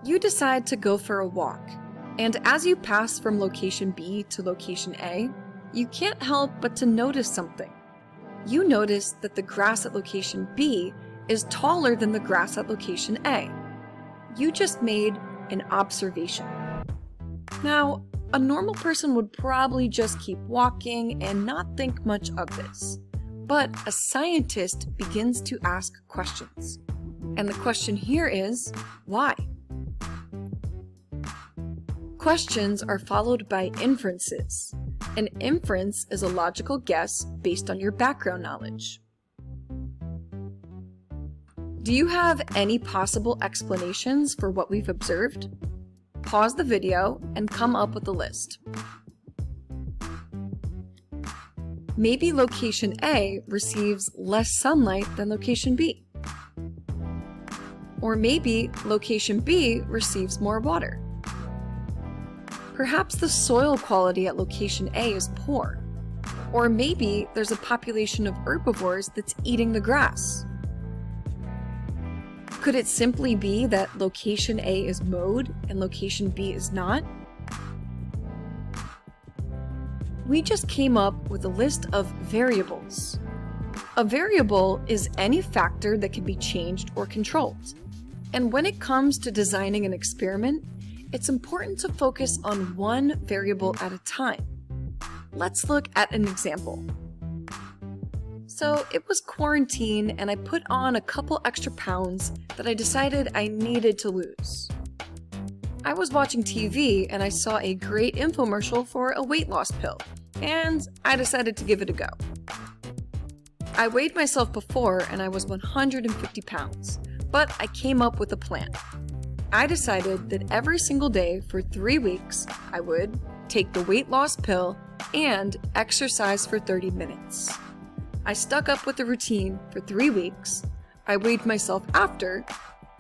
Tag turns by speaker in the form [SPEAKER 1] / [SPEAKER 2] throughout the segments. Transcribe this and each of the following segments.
[SPEAKER 1] You decide to go for a walk, and as you pass from location B to location A, you can't help but to notice something. You notice that the grass at location B is taller than the grass at location A. You just made an observation. Now, a normal person would probably just keep walking and not think much of this. But a scientist begins to ask questions. And the question here is, why? Questions are followed by inferences. An inference is a logical guess based on your background knowledge. Do you have any possible explanations for what we've observed? Pause the video and come up with a list. Maybe location A receives less sunlight than location B. Or maybe location B receives more water. Perhaps the soil quality at location A is poor. Or maybe there's a population of herbivores that's eating the grass. Could it simply be that location A is mowed and location B is not? We just came up with a list of variables. A variable is any factor that can be changed or controlled. And when it comes to designing an experiment, it's important to focus on one variable at a time. Let's look at an example. So it was quarantine and I put on a couple extra pounds that I decided I needed to lose. I was watching TV and I saw a great infomercial for a weight loss pill, and I decided to give it a go. I weighed myself before and I was 150 pounds, but I came up with a plan. I decided that every single day for 3 weeks, I would take the weight loss pill and exercise for 30 minutes. I stuck up with the routine for 3 weeks, I weighed myself after,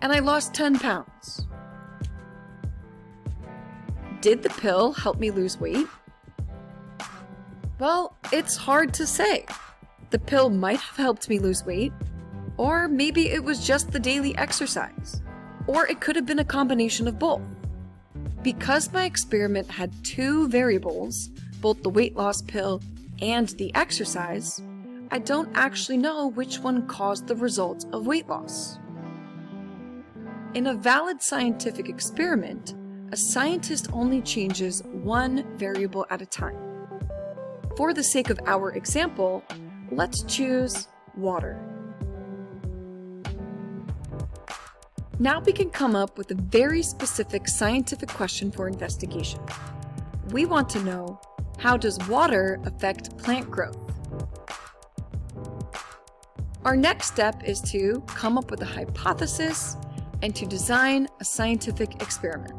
[SPEAKER 1] and I lost 10 pounds. Did the pill help me lose weight? Well, it's hard to say. The pill might have helped me lose weight, or maybe it was just the daily exercise. Or it could have been a combination of both. Because my experiment had 2 variables, both the weight loss pill and the exercise, I don't actually know which one caused the result of weight loss. In a valid scientific experiment, a scientist only changes one variable at a time. For the sake of our example, let's choose water. Now we can come up with a very specific scientific question for investigation. We want to know, how does water affect plant growth? Our next step is to come up with a hypothesis and to design a scientific experiment.